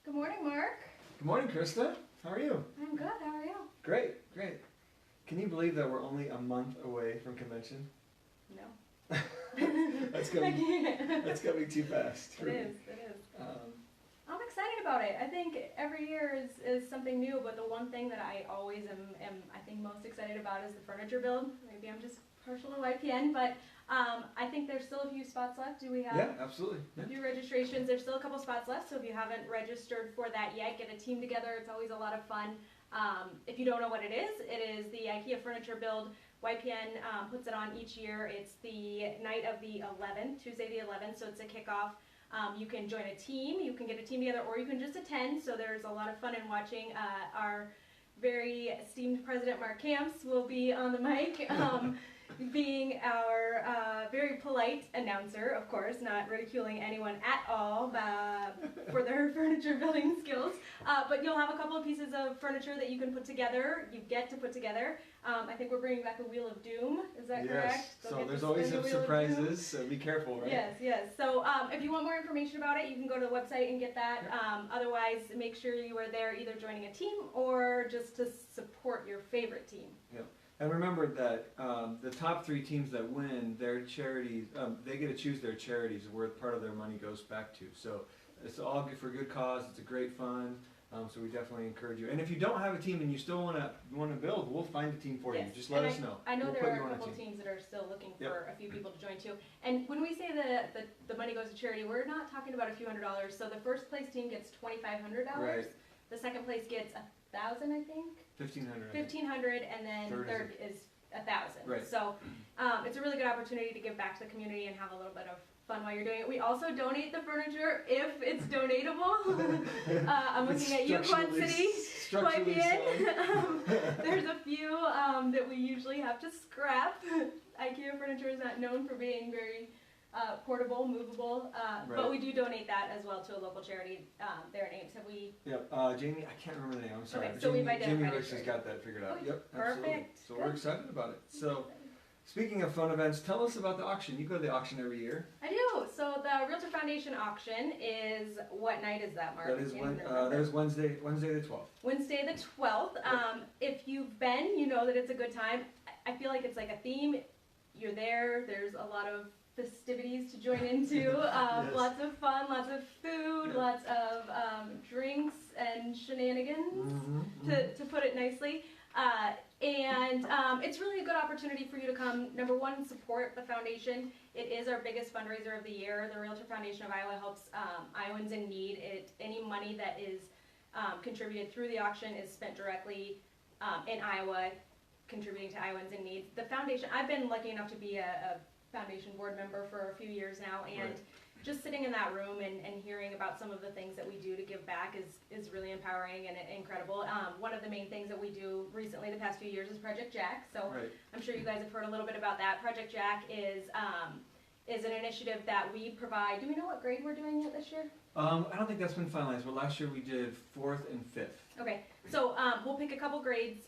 Good morning, Mark. Good morning, Krista. How are you? I'm good. How are you? Great, great. Can you believe that we're only a month away from convention? No. That's gonna be too fast. It is. I'm excited about it. I think every year is something new, but the one thing that I always am I think most excited about is the furniture build. Maybe I'm just partial to YPN, but I think there's still a few spots left. Do we have? Yeah, absolutely. A few registrations. There's still a couple spots left, so if you haven't registered for that yet, get a team together. It's always a lot of fun. If you don't know what it is the IKEA furniture build. YPN puts it on each year. It's the night of the 11th, Tuesday the 11th, so it's a kickoff. You can join a team, you can get a team together, or you can just attend, so there's a lot of fun in watching. Our very esteemed President Mark Camps will be on the mic, being our very polite announcer, of course, not ridiculing anyone at all for their furniture building skills. But you'll have a couple of pieces of furniture that you can put together, you get to put together. I think we're bringing back the Wheel of Doom, is that correct? Yes, so there's always some surprises, so be careful, right? Yes. So if you want more information about it, you can go to the website and get that. Otherwise, make sure you are there either joining a team or just to support your favorite team. Yep. And remember that the top 3 teams that win, their charities, they get to choose their charities where part of their money goes back to. So it's all good for good cause. It's a great fund. So we definitely encourage you. And if you don't have a team and you still want to build, we'll find a team for you. Just let us know. I know there are a couple teams that are still looking for a few people to join too. And when we say the money goes to charity, we're not talking about a few $100s. So the first place team gets $2,500. Right. The second place gets $1,000, I think. $1,500. $1,500, and then third is $1,000. Right. So it's a really good opportunity to give back to the community and have a little bit of fun while you're doing it. We also donate the furniture if it's donatable. I'm looking at you, Quad City, YPN. There's a few that we usually have to scrap. IKEA furniture is not known for being very portable, movable, but we do donate that as well to a local charity. Their names have we? Yep, Jamie, I can't remember the name, I'm sorry. Okay, so we've identified Jamie Rich has got that figured out. Okay, yep, perfect. Absolutely. So we're excited about it. So, speaking of fun events, tell us about the auction. You go to the auction every year. I do. So the Realtor Foundation auction is, what night is that, Mark? That is Wednesday the 12th. Wednesday the 12th. If you've been, you know that it's a good time. I feel like it's like a theme. You're there. There's a lot of festivities to join into. Yes. Lots of fun, lots of food, lots of drinks and shenanigans, to put it nicely. It's really a good opportunity for you to come, number one, support the foundation. It is our biggest fundraiser of the year. The Realtor Foundation of Iowa helps Iowans in need. Any money that is contributed through the auction is spent directly in Iowa, contributing to Iowans in need. The foundation, I've been lucky enough to be a foundation board member for a few years now, and just sitting in that room and hearing about some of the things that we do to give back is really empowering and incredible. One of the main things that we do recently, the past few years, is Project Jack. So I'm sure you guys have heard a little bit about that. Project Jack is an initiative that we provide. Do we know what grade we're doing it this year? I don't think that's been finalized, but last year we did 4th and 5th. Okay, so we'll pick a couple grades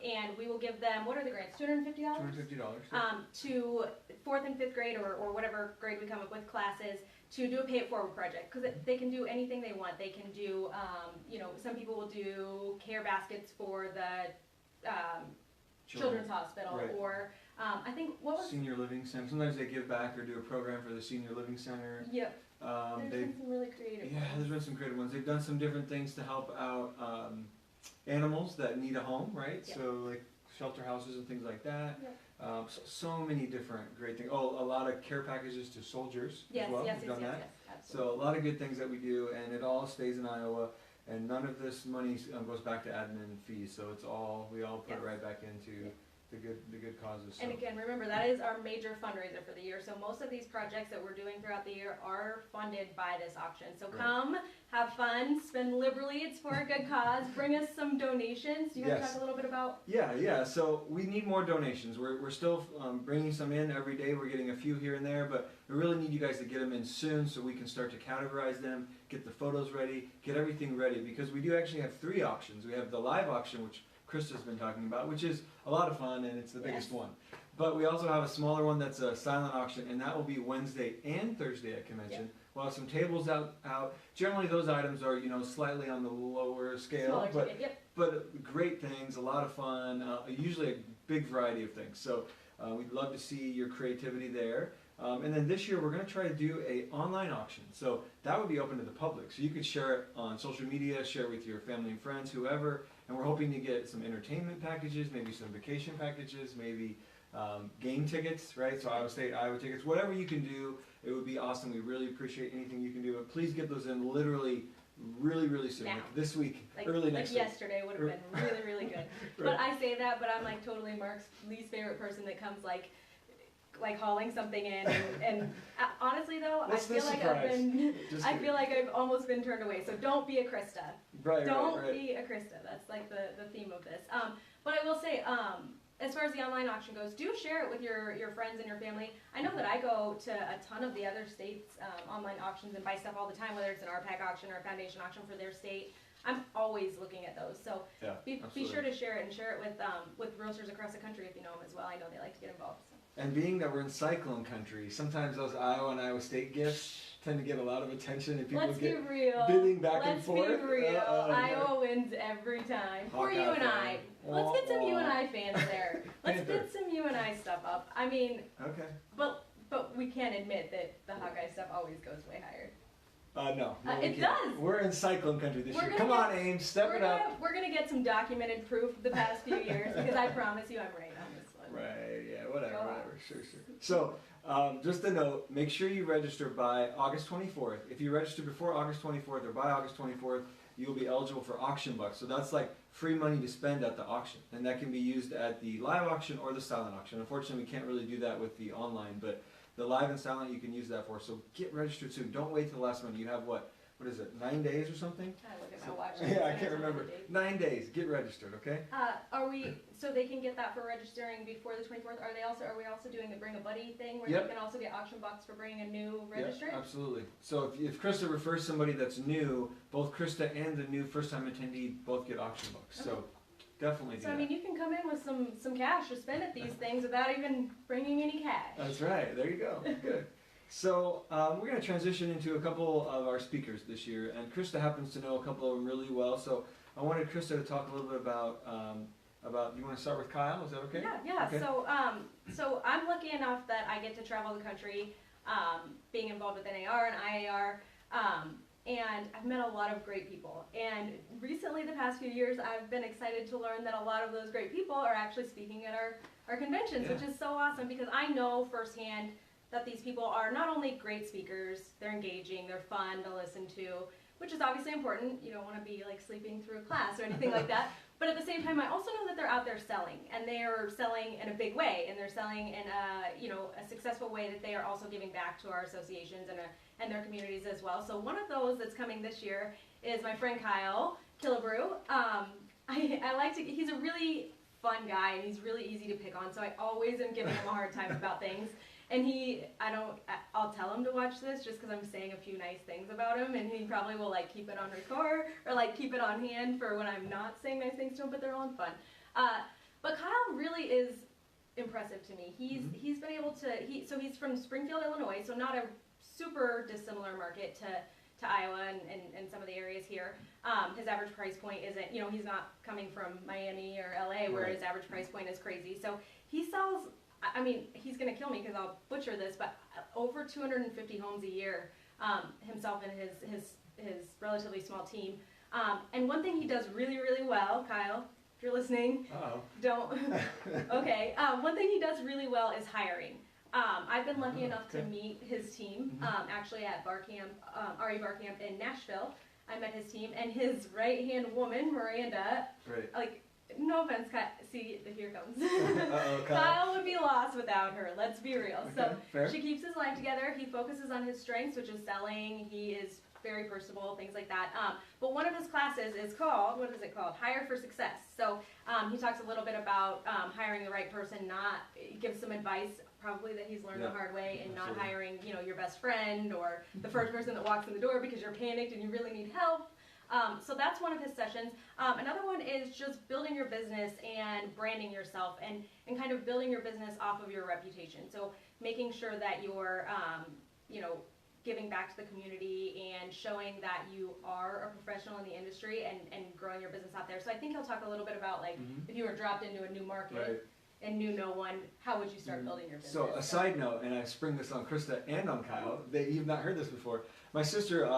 and we will give them, what are the grades, $250? $250. To 4th and 5th grade or whatever grade we come up with classes to do a pay it forward project, because they can do anything they want. They can do, some people will do care baskets for the Children's Hospital, or I think, what was? Senior Living Center. Sometimes they give back or do a program for the Senior Living Center. Yep. There's been some really creative ones. There's been some creative ones. They've done some different things to help out animals that need a home, right? Yep. So like shelter houses and things like that. Yep. So many different great things. Oh, a lot of care packages to soldiers as well. Yes, We've done that. Absolutely. So a lot of good things that we do, and it all stays in Iowa. And none of this money goes back to admin fees, so it's all, we all put it right back into the good causes. So. And again, remember, that is our major fundraiser for the year. So most of these projects that we're doing throughout the year are funded by this auction. So come, have fun, spend liberally. It's for a good cause. Bring us some donations. Do you want to talk a little bit about? Yeah. So we need more donations. We're still bringing some in every day. We're getting a few here and there, but we really need you guys to get them in soon so we can start to categorize them, get the photos ready, get everything ready, because we do actually have 3 auctions. We have the live auction, which Krista's been talking about, which is a lot of fun and it's the biggest one. But we also have a smaller one that's a silent auction, and that will be Wednesday and Thursday at convention. We'll have some tables out. Generally, those items are, you know, slightly on the lower scale, Smaller but ticket, yep. but great things, a lot of fun. Usually a big variety of things. So we'd love to see your creativity there. And then this year we're going to try to do a online auction. So that would be open to the public. So you could share it on social media, share it with your family and friends, whoever. And we're hoping to get some entertainment packages, maybe some vacation packages, maybe game tickets, right? So Iowa State, Iowa tickets, whatever you can do, it would be awesome. We really appreciate anything you can do. But please get those in literally really soon. Now. Like this week, Like, early next week. yesterday would have been really good. But I say that, but I'm like totally Mark's least favorite person that comes like hauling something in, and honestly though, What's I feel the like surprise? I feel like I've almost been turned away. So don't be a Krista. Don't be a Krista. That's like the theme of this. But I will say, as far as the online auction goes, do share it with your friends and your family. I know that I go to a ton of the other states' online auctions and buy stuff all the time, whether it's an RPAC auction or a foundation auction for their state. I'm always looking at those. So Yeah, be sure to share it, and share it with realtors across the country if you know them as well. I know they like to get involved. So. And being that we're in cyclone country, sometimes those Iowa and Iowa State gifts tend to get a lot of attention, and people Let's get be real. bidding back and Let's forth. be real. Iowa wins every time. Poor Hawkeye UNI. fan. Let's get some UNI fans there. Let's Panther. get some UNI stuff up. I mean, Okay. but we can't admit that the Hawkeye stuff always goes way higher. No, It we can't. does. We're in cyclone country this We're year. gonna Come get- on, Ames, step it up. We're gonna get some documented proof of the past few years, because I promise you I'm right on this one. Right, yeah, whatever, Go on. whatever, sure. So, just a note, make sure you register by August 24th. If you register before August 24th or by August 24th, you'll be eligible for auction bucks. So that's like free money to spend at the auction. And that can be used at the live auction or the silent auction. Unfortunately, we can't really do that with the online, but the live and silent you can use that for. So get registered soon. Don't wait till the last minute. You have what is it, 9 days or something? I look at my watch. Yeah, I can't remember. 9 days, get registered, okay? So they can get that for registering before the 24th? Are we also doing the bring a buddy thing where Yep. you can also get auction bucks for bringing a new Yeah, registrant? absolutely. So if Krista refers somebody that's new, both Krista and the new first-time attendee both get auction bucks. So definitely do So that. I mean, you can come in with some cash to spend at these things without even bringing any cash. That's right. There you go. Good. So we're going to transition into a couple of our speakers this year, and Krista happens to know a couple of them really well. So I wanted Krista to talk a little bit about. You want to start with Kyle? Is that okay? Yeah. Okay. So I'm lucky enough that I get to travel the country, being involved with NAR and IAR, and I've met a lot of great people. And recently, the past few years, I've been excited to learn that a lot of those great people are actually speaking at our conventions, Yeah. which is so awesome because I know firsthand that these people are not only great speakers, they're engaging, they're fun to listen to, which is obviously important. You don't want to be like sleeping through a class or anything like that. But at the same time, I also know that they're out there selling, and they are selling in a big way, and they're selling in a successful way that they are also giving back to our associations and their communities as well. So one of those that's coming this year is my friend Kyle Killebrew. He's a really fun guy, and he's really easy to pick on, so I always am giving him a hard time about things. And I'll tell him to watch this just because I'm saying a few nice things about him, and he probably will like keep it on record or like keep it on hand for when I'm not saying nice things to him, but they're all in fun. But Kyle really is impressive to me. He's been able to, he's from Springfield, Illinois, so not a super dissimilar market to Iowa and some of the areas here. His average price point isn't, he's not coming from Miami or LA where his average price point is crazy. So he sells, I mean, he's going to kill me because I'll butcher this, but over 250 homes a year, himself and his relatively small team. And one thing he does really, really well, Kyle, if you're listening, okay. One thing he does really well is hiring. I've been lucky enough to meet his team, actually at bar camp, RE bar camp in Nashville. I met his team, and his right-hand woman, Miranda, no offense, Kyle. See, here comes. Kyle would be lost without her, let's be real. Okay, fair. She keeps his life together. He focuses on his strengths, which is selling. He is very personable, things like that. But one of his classes is called, what is it called? Hire for Success. So he talks a little bit about hiring the right person, gives some advice probably that he's learned the hard way, and not hiring, your best friend or the first person that walks in the door because you're panicked and you really need help. So that's one of his sessions. Another one is just building your business and branding yourself and kind of building your business off of your reputation. So making sure that you're, giving back to the community and showing that you are a professional in the industry and growing your business out there. So I think he'll talk a little bit about like if you were dropped into a new market. Right. And knew no one, how would you start building your business? So a side note, and I spring this on Krista and on Kyle, that you've not heard this before. My sister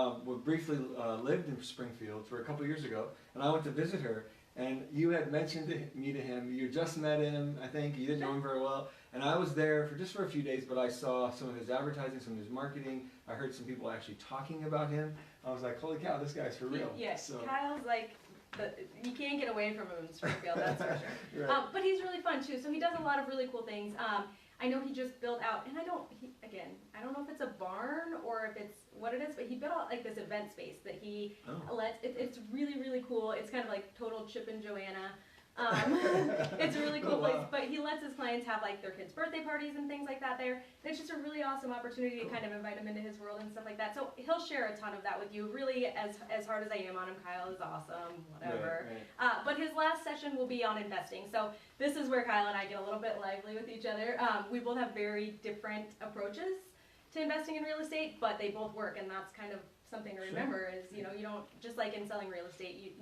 briefly lived in Springfield for a couple years ago, and I went to visit her, and you had mentioned me to him. You just met him, I think. You didn't know him very well. And I was there for a few days, but I saw some of his advertising, some of his marketing. I heard some people actually talking about him. I was like, holy cow, this guy's for real. Yes, so. Kyle's like, you can't get away from him in Springfield, that's for sure. Right. But he's really fun too, so he does a lot of really cool things. I know he just built out, and I don't know if it's a barn or if it's what it is, but he built out like this event space that he lets, it's really, really cool. It's kind of like total Chip and Joanna. It's a really cool place, but he lets his clients have like their kids' birthday parties and things like that there. And it's just a really awesome opportunity to kind of invite him into his world and stuff like that. So he'll share a ton of that with you. Really, as hard as I am on him, Kyle is awesome, whatever. Right. But his last session will be on investing. So this is where Kyle and I get a little bit lively with each other. We both have very different approaches to investing in real estate, but they both work, and that's kind of something to remember is, you don't, just like in selling real estate,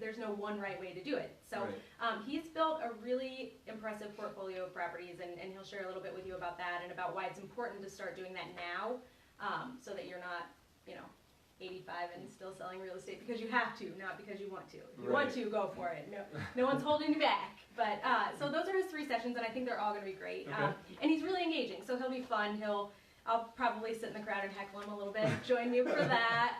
there's no one right way to do it. So he's built a really impressive portfolio of properties, and he'll share a little bit with you about that and about why it's important to start doing that now, so that you're not, 85 and still selling real estate because you have to, not because you want to. If you want to, go for it. No one's holding you back. But so those are his 3 sessions, and I think they're all going to be great. Okay. And he's really engaging, so he'll be fun. I'll probably sit in the crowd and heckle him a little bit. Join me for that.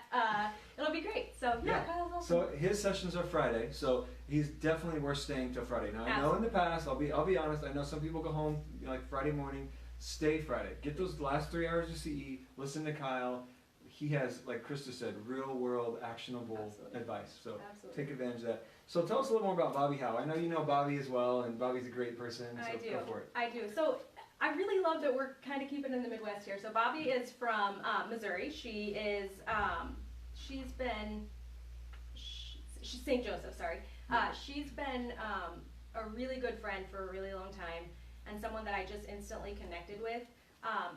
It'll be great. So Kyle's awesome. So his sessions are Friday. So he's definitely worth staying till Friday. Now I know in the past, I'll be honest. I know some people go home like Friday morning. Stay Friday. Get those last 3 hours of CE. Listen to Kyle. He has, like Krista said, real world actionable advice. So take advantage of that. So tell us a little more about Bobby Howe. I know you know Bobby as well, and Bobby's a great person. So go for it. I do. So I really love that we're kind of keeping in the Midwest here. So Bobby is from Missouri. She's St. Joseph, sorry. She's been a really good friend for a really long time, and someone that I just instantly connected with.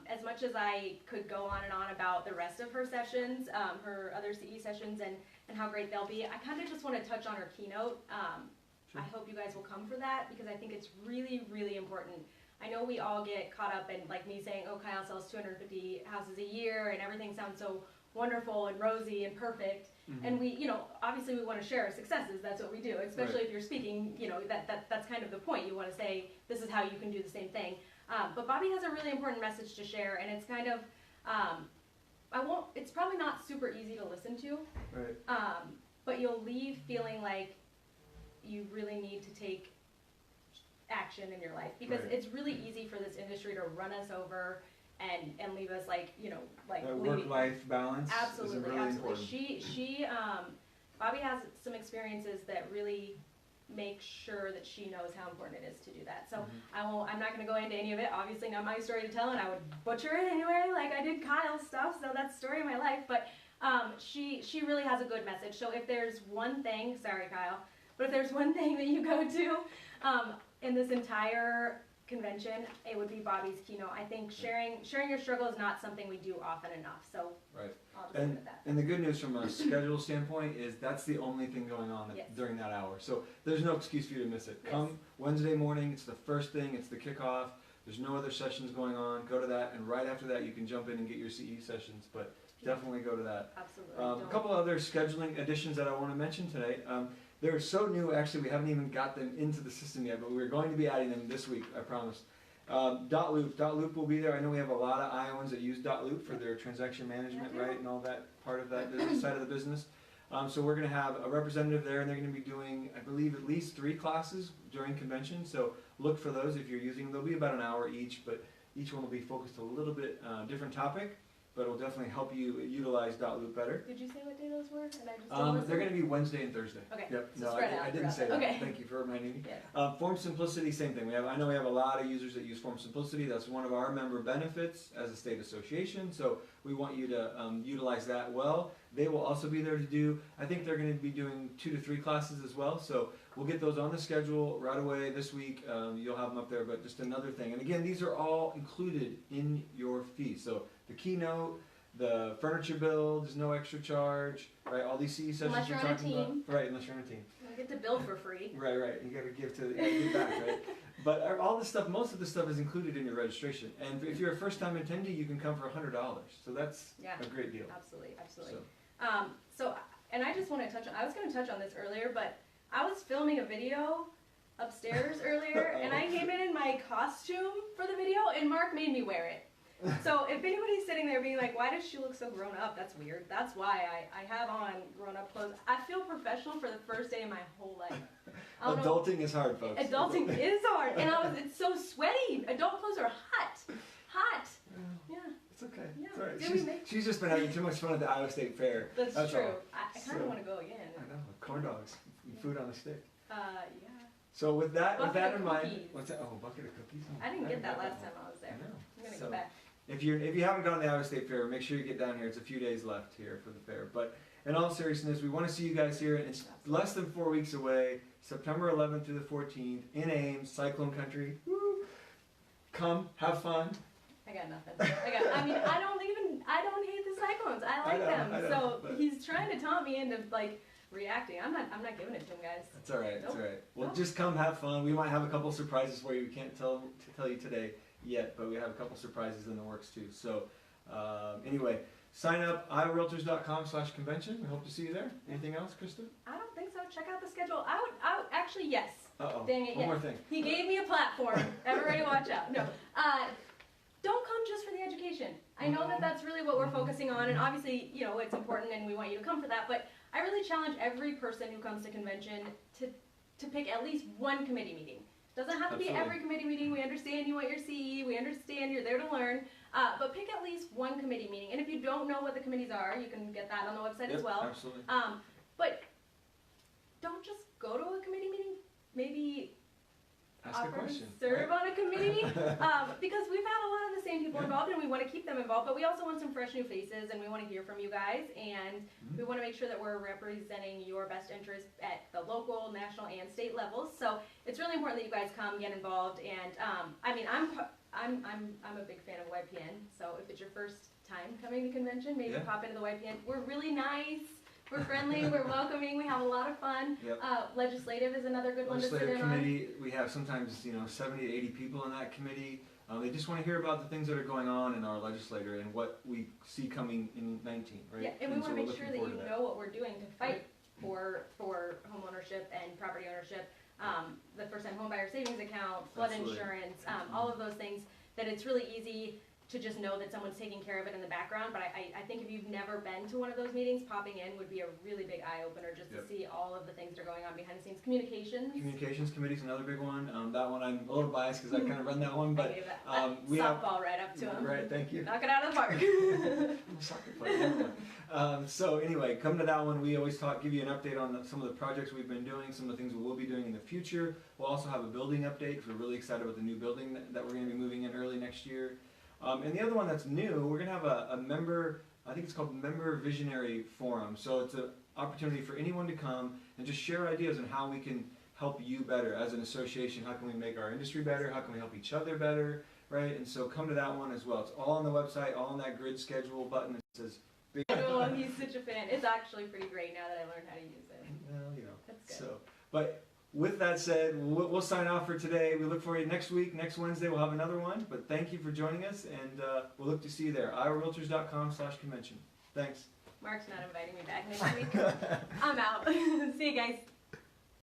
As much as I could go on and on about the rest of her sessions, her other CE sessions, and how great they'll be, I kind of just want to touch on her keynote. I hope you guys will come for that, because I think it's really, really important. I know we all get caught up in, like me saying, oh, Kyle sells 250 houses a year, and everything sounds so wonderful and rosy and perfect. And we, obviously we want to share our successes. That's what we do, especially if you're speaking, that's kind of the point. You want to say, this is how you can do the same thing. But Bobby has a really important message to share, and it's kind of, it's probably not super easy to listen to, but you'll leave feeling like you really need to take action in your life, because it's really easy for this industry to run us over and leave us like, work-life balance. Absolutely, is really absolutely. Important. Bobby has some experiences that really make sure that she knows how important it is to do that. So I'm not going to go into any of it. Obviously not my story to tell, and I would butcher it anyway, like I did Kyle's stuff, so that's the story of my life. But she really has a good message. So if there's one thing, sorry Kyle, but if there's one thing that you go to in this entire convention, it would be Bobby's keynote. I think sharing your struggle is not something we do often enough. So I'll just leave it at that. And the good news from a schedule standpoint is that's the only thing going on during that hour. So there's no excuse for you to miss it. Come Wednesday morning, it's the first thing, it's the kickoff. There's no other sessions going on. Go to that, and right after that you can jump in and get your CE sessions. But definitely go to that. Absolutely. A couple other scheduling additions that I want to mention today. They're so new, actually, we haven't even got them into the system yet, but we're going to be adding them this week, I promise. Dotloop will be there. I know we have a lot of Iowans that use Dotloop for their transaction management, right, and all that part of that business, side of the business. So we're going to have a representative there, and they're going to be doing, I believe, at least 3 classes during convention. So look for those if you're using them. They'll be about an hour each, but each one will be focused a little bit different topic. But it'll definitely help you utilize Dotloop better. Did you say what day those were? And I just they're going to be Wednesday and Thursday. Okay. Yep. So No, I didn't say that. Okay. Thank you for reminding me. Yeah. Form Simplicity, same thing. I know we have a lot of users that use Form Simplicity. That's one of our member benefits as a state association. So we want you to utilize that well. They will also be there to do, I think they're going to be doing 2 to 3 classes as well. So we'll get those on the schedule right away this week. You'll have them up there, but just another thing. And again, these are all included in your fee. So the keynote, The furniture build is no extra charge, right? All these CE sessions Unless you're we're on a talking about, team. right? Unless you're on a team, You get to build for free. right? You got to you got to give back, right? But all this stuff, most of the stuff is included in your registration. And if you're a first-time attendee, you can come for $100. So that's a great deal. Absolutely. And I just want to touch on, I was going to touch on this earlier, but I was filming a video upstairs earlier, and I came in my costume for the video, and Mark made me wear it. So if anybody's sitting there being like, why does she look so grown up? That's weird. That's why I have on grown-up clothes. I feel professional for the first day of my whole life. Adulting is hard, folks. Adulting is hard, and it's so sweaty. Adult clothes are hot. Yeah. It's okay. Yeah. It's all right. She's just been having too much fun at the Iowa State Fair. That's true. All. I kind of want to go again. I know, corn dogs, food on a stick. Yeah. So with that in mind, cookies. what's that? Oh, a bucket of cookies. I didn't get that last time I was there. I know. I'm gonna go back. If you haven't gone to the Iowa State Fair, make sure you get down here. It's a few days left here for the fair. But in all seriousness, we want to see you guys here. It's less than 4 weeks away, September 11th through the 14th in Ames, Cyclone Country. Woo! Come, have fun. I got nothing. I don't hate the Cyclones. I like them. So he's trying to taunt me into like reacting. I'm not giving it to him, guys. That's all right. That's all right. Well, just come have fun. We might have a couple surprises for you. We can't tell you today yet, but we have a couple surprises in the works too. So anyway, sign up iowarealtors.com/convention. We hope to see you there. Anything else, Krista? I don't think so. Check out the schedule. I would actually, yes. Uh-oh. Dang it. One more thing. He gave me a platform. Everybody watch out. No. Don't come just for the education. I know that that's really what we're focusing on, and obviously, it's important and we want you to come for that, but I really challenge every person who comes to convention to pick at least one committee meeting. Doesn't have to be every committee meeting. We understand you want your CE. We understand you're there to learn. But pick at least one committee meeting. And if you don't know what the committees are, you can get that on the website as well. Absolutely. But don't just go to a committee meeting. Maybe ask a question. Serve on a committee because we've had a lot of the same people involved, and we want to keep them involved. But we also want some fresh new faces, and we want to hear from you guys, and we want to make sure that we're representing your best interests at the local, national, and state levels. So it's really important that you guys come, get involved, and I'm a big fan of YPN. So if it's your first time coming to convention, maybe pop into the YPN. We're really nice. We're friendly, we're welcoming, we have a lot of fun. Yep. Legislative is another good one to sit in committee, we have sometimes 70 to 80 people in that committee. They just want to hear about the things that are going on in our legislature and what we see coming in 19, right? Yeah, and we want to make sure that you know what we're doing to fight for home ownership and property ownership, the first-time homebuyer savings account, flood insurance, all of those things, that it's really easy to just know that someone's taking care of it in the background. But I think if you've never been to one of those meetings, popping in would be a really big eye-opener just to see all of the things that are going on behind the scenes. Communications committee's another big one. That one I'm a little biased because I kind of run that one, but we softball right up to him. Right, thank you. Knock it out of the park. I'm a soccer player. So anyway, come to that one. We always give you an update on some of the projects we've been doing, some of the things we will be doing in the future. We'll also have a building update because we're really excited about the new building that we're going to be moving in early next year. And the other one that's new, we're going to have a member, I think it's called Member Visionary Forum. So it's an opportunity for anyone to come and just share ideas on how we can help you better as an association. How can we make our industry better? How can we help each other better? Right? And so come to that one as well. It's all on the website, all on that grid schedule button that says big. Oh, he's such a fan. It's actually pretty great now that I learned how to use it. Well, That's good. But with that said, we'll sign off for today. We look for you next week. Next Wednesday we'll have another one. But thank you for joining us, and we'll look to see you there. iowarealtors.com/convention. Thanks. Mark's not inviting me back next week. I'm out. See you guys.